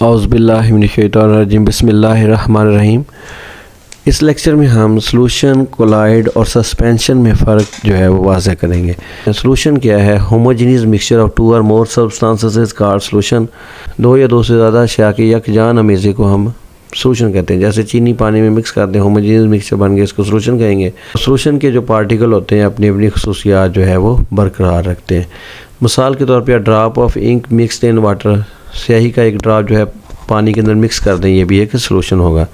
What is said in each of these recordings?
औज़ुबिल्लाहि मिनश्शैतानिर्रजीम बिस्मिल्लाहिर्रहमानिर्रहीम। इस लेक्चर में हम सॉल्यूशन, कोलाइड और सस्पेंशन में फ़र्क जो है वो वाज़ह करेंगे। सॉल्यूशन क्या है? होमोजेनियस मिक्सचर ऑफ टू और मोर सब्सटेंसेस इज़ कॉल्ड सॉल्यूशन। दो या दो से ज़्यादा अशिया के यकजान अमेज़े को हम सॉल्यूशन कहते हैं। जैसे चीनी पानी में मिक्स करते हैं, होमोजेनियस मिक्सचर बन गया, इसको सॉल्यूशन कहेंगे। सॉल्यूशन के जो पार्टिकल होते हैं अपनी अपनी ख़ुसूसियात जो है वो बरकरार रखते हैं। मिसाल के तौर पर drop of ink mixed in water, स्याही का एक ड्रॉप जो है पानी के अंदर मिक्स कर दें, ये भी एक सॉल्यूशन होगा।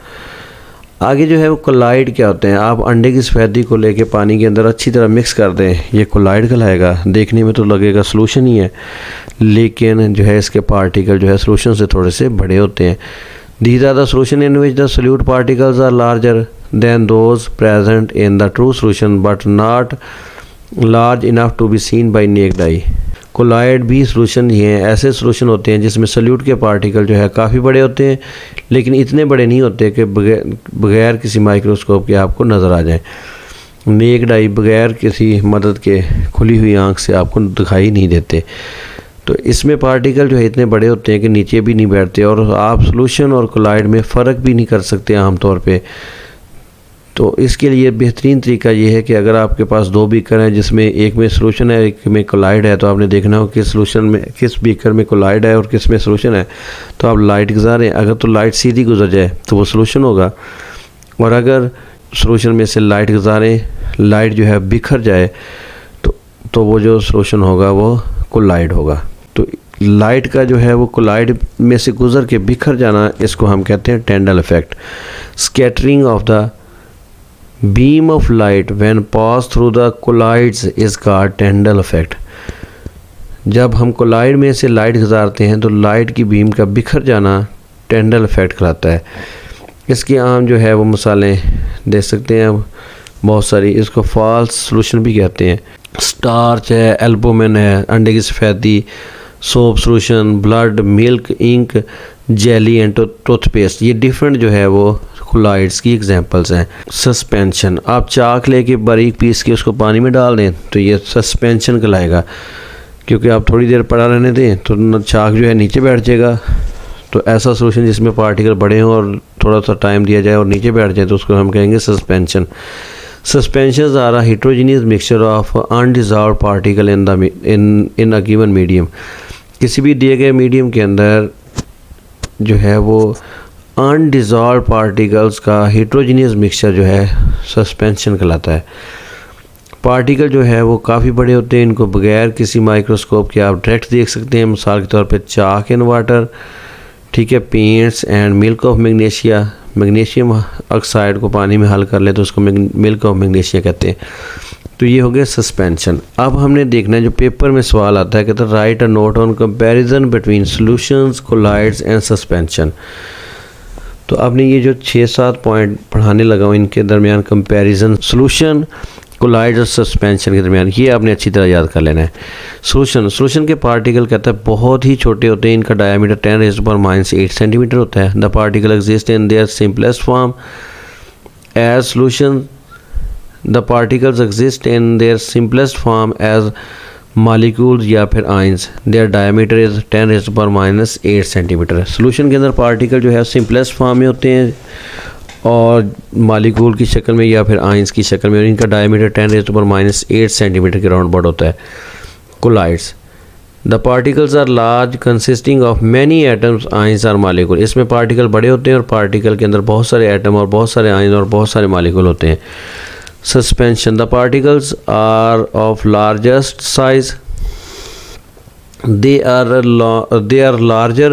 आगे जो है वो कोलाइड क्या होते हैं? आप अंडे की सफ़ेदी को लेके पानी के अंदर अच्छी तरह मिक्स कर दें, ये कोलाइड कहलाएगा। देखने में तो लगेगा सॉल्यूशन ही है, लेकिन जो है इसके पार्टिकल जो है सॉल्यूशन से थोड़े से बड़े होते हैं। These are the solution in which the solute particles are larger than those present in the true solution but not large enough to be seen by naked eye. Colloid भी solution ही हैं। ऐसे सॉल्यूशन होते हैं जिसमें solute के particle जो है काफ़ी बड़े होते हैं, लेकिन इतने बड़े नहीं होते कि बगैर किसी माइक्रोस्कोप के आपको नज़र आ जाएं। नेक्ड आई, बगैर किसी मदद के खुली हुई आंख से आपको दिखाई नहीं देते। तो इसमें पार्टिकल जो है इतने बड़े होते हैं कि नीचे भी नहीं बैठते, और आप सॉल्यूशन और कोलाइड में फ़र्क भी नहीं कर सकते आमतौर पे। तो इसके लिए बेहतरीन तरीका ये है कि अगर आपके पास दो बीकर हैं जिसमें एक में सॉल्यूशन है एक में कोलाइड है, तो आपने देखना हो कि सॉल्यूशन में किस बीकर में कोलाइड है और किस में सॉल्यूशन है, तो आप लाइट गुजारें। अगर तो लाइट सीधी गुजर जाए तो वो सॉल्यूशन होगा, और अगर सॉल्यूशन में से लाइट गुजारें, लाइट जो है बिखर जाए तो वो जो सॉल्यूशन होगा वो कोलाइड होगा। तो लाइट का जो है वो कोलाइड में से गुजर के बिखर जाना, इसको हम कहते हैं Tyndall effect. Scattering of the beam of light when pass through the colloids is called Tyndall effect। जब हम कोलाइड में से लाइट गुजारते हैं तो लाइट की बीम का बिखर जाना टेंडल इफेक्ट कहलाता है। इसकी आम जो है वो मिसालें दे सकते हैं बहुत सारी। इसको फॉल्स सॉल्यूशन भी कहते हैं। स्टार्च है, एल्बुमिन है, अंडे की सफ़ेदी, soap solution, blood, milk, ink, jelly and toothpaste, ये डिफरेंट जो है वो कोलाइड्स की एग्जांपल्स हैं। सस्पेंशन, आप चाक लेके बारीक पीस के उसको पानी में डाल दें तो ये सस्पेंशन कहलाएगा, क्योंकि आप थोड़ी देर पड़ा रहने दें तो चाक जो है नीचे बैठ जाएगा। तो ऐसा सॉल्यूशन जिसमें पार्टिकल बड़े हों और थोड़ा सा टाइम दिया जाए और नीचे बैठ जाए तो उसको हम कहेंगे suspension. Suspensions are a heterogeneous mixture of undissolved particle in a given medium. किसी भी दिए गए मीडियम के अंदर जो है वो अनडिसॉल्व्ड पार्टिकल्स का हेटेरोजेनियस मिक्सचर जो है सस्पेंशन कहलाता है। पार्टिकल जो है वो काफ़ी बड़े होते हैं, इनको बगैर किसी माइक्रोस्कोप के आप डायरेक्ट देख सकते हैं। मिसाल के तौर पे चाक इन वाटर, ठीक है, paints and milk of magnesia. Magnesium oxide को पानी में हल कर ले तो उसको मिल्क ऑफ मैग्नीशिया कहते हैं। तो ये हो गया सस्पेंशन। अब हमने देखना है, जो पेपर में सवाल आता है कि तो write a note on comparison between solutions, colloids and suspension. तो आपने ये जो 6-7 पॉइंट पढ़ाने लगा हूँ, इनके दरमियान कंपैरिजन, सॉल्यूशन, कोलाइड और सस्पेंशन के दरमियान, ये आपने अच्छी तरह याद कर लेना है। सॉल्यूशन के पार्टिकल कहता है बहुत ही छोटे होते हैं। इनका डायमीटर 10⁻⁸ सेंटीमीटर होता है। The particle exist in their simplest form as solution. The particles exist in their simplest form as molecules या फिर ions. Their diameter is 10⁻⁸ centimetre. Solution के अंदर पार्टिकल जो है सिंपलेस्ट फॉर्म में होते हैं और मालिक्यूल की शक्ल में या फिर आइंस की शक्ल में, और इनका डायमीटर 10⁻⁸ सेंटीमीटर के राउंड अबाउट होता है। Colloids, the particles are large consisting of many atoms, ions और मालिक्यूल। इसमें पार्टिकल बड़े होते हैं और पार्टिकल के अंदर बहुत सारे एटम और बहुत सारे आइंस और बहुत सारे मालिक्यूल होते हैं। Suspension, the particles are of largest size. They are larger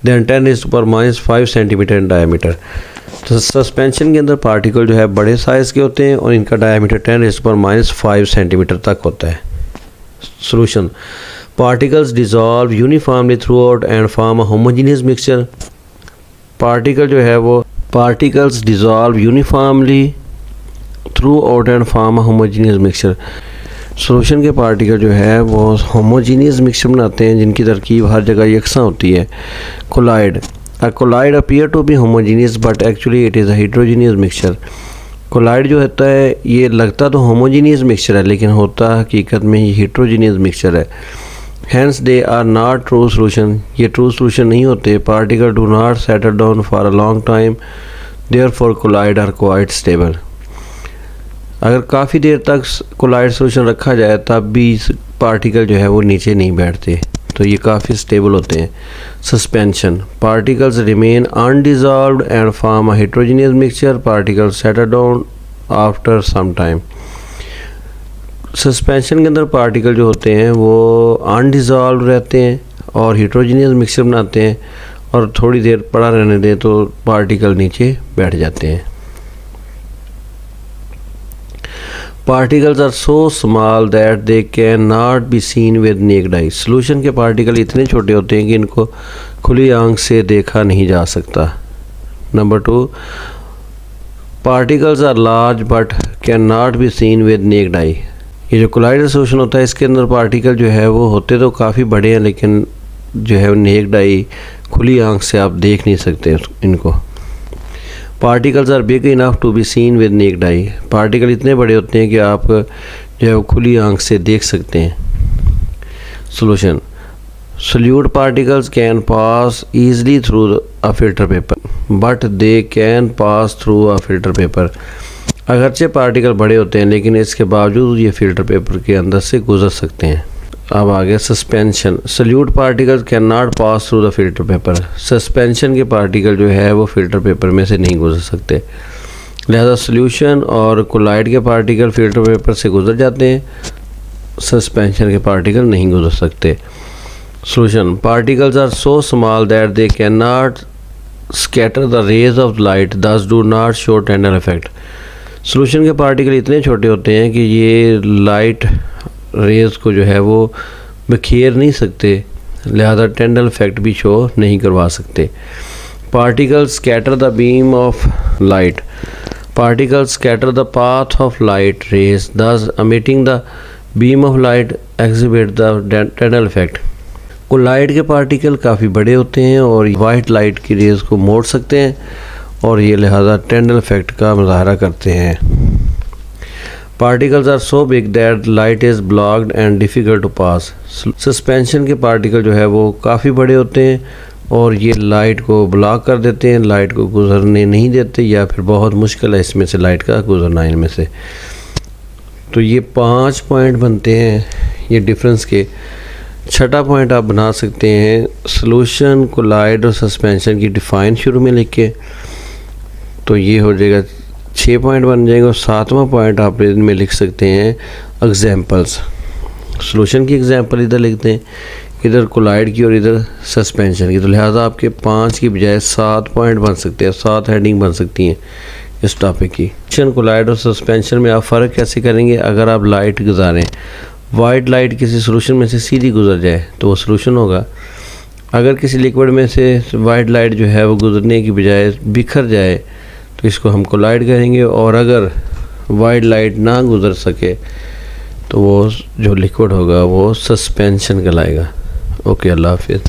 than 10⁻⁵ centimetre in diameter. तो सस्पेंशन के अंदर पार्टिकल जो है बड़े साइज़ के होते हैं और इनका डायमीटर 10⁻⁵ सेंटीमीटर तक होता है। Solution, particles dissolve uniformly through out and form a homogeneous mixture. Particle जो है वो particles dissolve uniformly through out and form homogeneous mixture. Solution के पार्टिकल जो है वो होमोजीनियस मिक्सचर बनाते हैं जिनकी तरकीब हर जगह यकसा होती है। Colloid, a colloid appear to be homogeneous but actually it is a heterogeneous mixture. Colloid जो होता है ये लगता तो होमोजीनियस मिक्सचर है, लेकिन होता हकीकत में ये हेटेरोजीनियस मिक्सचर है। Hence they are not true solution, ये ट्रू सोल्यूशन नहीं होते। Particle do not settle down for a long time, therefore colloid are quite stable. अगर काफ़ी देर तक कोलाइड सोल्यूशन रखा जाए तब भी पार्टिकल जो है वो नीचे नहीं बैठते, तो ये काफ़ी स्टेबल होते हैं। Suspension, particles remain undissolved and form a heterogeneous mixture, particles settle down after some time. Suspension के अंदर पार्टिकल जो होते हैं वो अनडिजॉल्व रहते हैं और हेट्रोजीनियस मिक्सचर बनाते हैं, और थोड़ी देर पड़ा रहने दें तो पार्टिकल नीचे बैठ जाते हैं। Particles are so small that they can not be seen with naked eye. Solution के पार्टिकल इतने छोटे होते हैं कि इनको खुली आंख से देखा नहीं जा सकता। Number 2, particles are large but can not be seen with naked eye. ये जो कोलाइडल सोल्यूशन होता है इसके अंदर पार्टिकल जो है वो होते तो काफ़ी बड़े हैं, लेकिन जो है नेक्ड आई खुली आंख से आप देख नहीं सकते इनको। Particles are big enough to be seen with naked eye. Particle इतने बड़े होते हैं कि आप जो है वो खुली आंख से देख सकते हैं। Solution, solute particles can pass easily through a filter paper but they can pass through a filter paper. अगरचे पार्टिकल बड़े होते हैं लेकिन इसके बावजूद ये फ़िल्टर पेपर के अंदर से गुजर सकते हैं। अब आगे suspension, solute particles can not pass through the filter paper. Suspension के पार्टिकल जो है वो फ़िल्टर पेपर में से नहीं गुजर सकते, लिहाजा सोल्यूशन और कोलाइड के पार्टिकल फ़िल्टर पेपर से गुजर जाते हैं, सस्पेंशन के पार्टिकल नहीं गुजर सकते। Solution, particles are so small that they can not scatter the rays of light thus do not show Tyndall effect. Solution के पार्टिकल इतने छोटे होते हैं कि ये लाइट रेज़ को जो है वो बिखेर नहीं सकते, लिहाजा टेंडल इफेक्ट भी शो नहीं करवा सकते। Particles scatter the beam of light, particles scatter the path of light rays thus emitting the beam of light exhibit the Tyndall effect. Colloid के पार्टिकल काफ़ी बड़े होते हैं और वाइट लाइट की रेज़ को मोड़ सकते हैं और ये लिहाजा टेंडल इफेक्ट का मुजाहरा करते हैं। Particles are so big that light is blocked and difficult to pass. Suspension के पार्टिकल जो है वो काफ़ी बड़े होते हैं और ये लाइट को ब्लॉक कर देते हैं, लाइट को गुजरने नहीं देते, या फिर बहुत मुश्किल है इसमें से लाइट का गुजरना इनमें से। तो ये 5 पॉइंट बनते हैं ये डिफरेंस के। छठा पॉइंट आप बना सकते हैं सोल्यूशन, कोलाइड और सस्पेंशन की डिफ़ाइन शुरू में लिख के, तो ये हो जाएगा 6 पॉइंट बन जाएंगे। और 7वां पॉइंट आप इनमें लिख सकते हैं एग्जांपल्स। सोल्यूशन की एग्जांपल इधर लिखते हैं, इधर कोलाइड की और इधर सस्पेंशन की, तो लिहाजा आपके 5 की बजाय 7 पॉइंट बन सकते हैं, 7 हेडिंग बन सकती हैं इस टॉपिक की। कोलाइड और सस्पेंशन में आप फ़र्क कैसे करेंगे? अगर आप लाइट गुजारें, वाइट लाइट किसी सोल्यूशन में से सीधी गुजर जाए तो वो सोल्यूशन होगा। अगर किसी लिक्विड में से वाइट लाइट जो है वो गुजरने की बजाय बिखर जाए तो इसको हम कोलाइड कहेंगे, और अगर वाइट लाइट ना गुजर सके तो वो जो लिक्विड होगा वो सस्पेंशन कहलाएगा। ओके, अल्लाह हाफिज़।